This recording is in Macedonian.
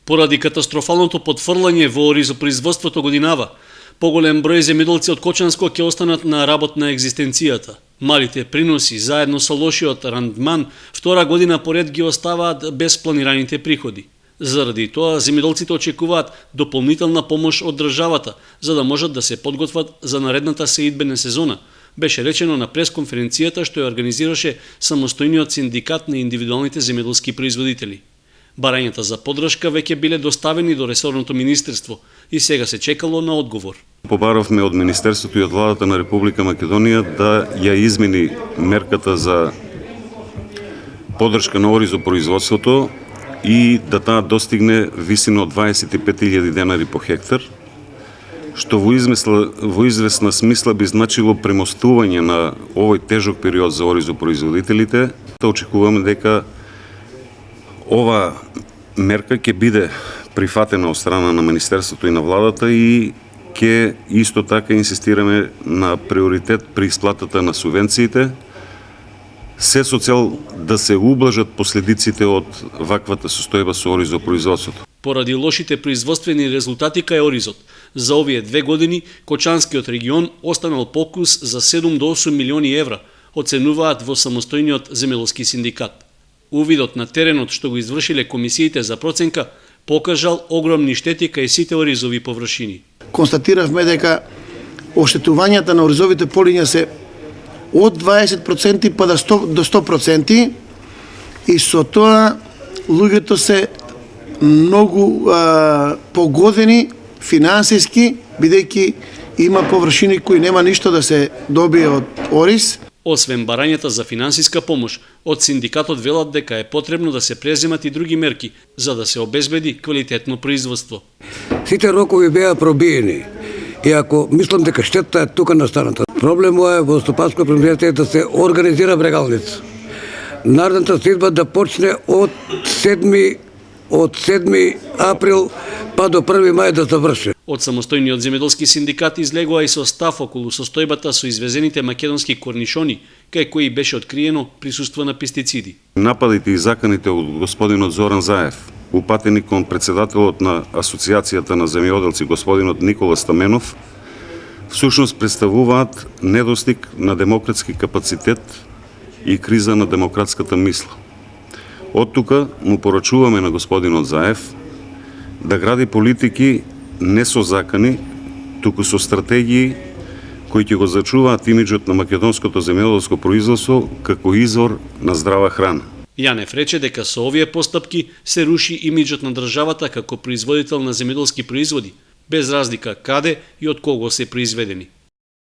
Поради катастрофалното потфрлање во оризопроизводството годинава, поголем број земјоделци од Кочанско ќе останат на работ на екзистенцијата. Малите приноси, заедно со лошиот рандман, втора година поред ги оставаат без планираните приходи. Заради тоа, земјоделците очекуваат дополнителна помош од државата, за да можат да се подготват за наредната сеидбена сезона, беше речено на пресконференцијата што ја организираше самостојниот синдикат на индивидуалните земјоделски производители. Барањата за поддршка веќе биле доставени до ресорното министерство и сега се чекало на одговор. Побаравме од Министерството и од владата на Република Македонија да ја измени мерката за поддршка на оризопроизводството и да таа достигне висина од 25.000 денари по хектар, што во известна смисла би значило премостување на овој тежок период за оризопроизводителите. Очекуваме дека ова мерка ќе биде прифатена од страна на Министерството и на владата и ќе исто така инсистираме на приоритет при исплатата на субвенциите, се со цел да се ублажат последиците од ваквата состојба со оризопроизводството. Поради лошите производствени резултати кај оризот, за овие 2 години Кочанскиот регион останал покус за 7 до 8 милиони евра, оценуваат во самостојниот земјоделски синдикат. Увидот на теренот што го извршиле комисиите за проценка покажал огромни штети кај сите оризови површини. Констатиравме дека оштетувањата на оризовите полиња се од 20% па до 100% и со тоа луѓето се многу погодени финансиски, бидејќи има површини кои нема ништо да се добие од ориз. Освен барањата за финансиска помош, од синдикатот велат дека е потребно да се преземат и други мерки за да се обезбеди квалитетно производство. Сите рокови беа пробиени и ако мислам дека штетата е тука настаната. Проблемот е во стопанското предпријатие да се организира брегалница. Наредната сеидба да почне од 7 април па до 1 мај да заврши. Од самостојниот земјоделски синдикат излегува и состав околу состојбата со извезените македонски корнишони, кај кои беше откриено присуство на пестициди. Нападите и заканите од господинот Зоран Заев, упатени кон председателот на Асоциацијата на земјоделци господинот Никола Стаменов, всушност представуваат недостиг на демократски капацитет и криза на демократската мисла. Од тука му порачуваме на господинот Заев да гради политики не со закани, туку со стратегии кои ќе го зачуваат имиджот на македонското земјоделско производство како извор на здрава храна. Јанев рече дека со овие постапки се руши имиджот на државата како производител на земјоделски производи, без разлика каде и од кого се произведени.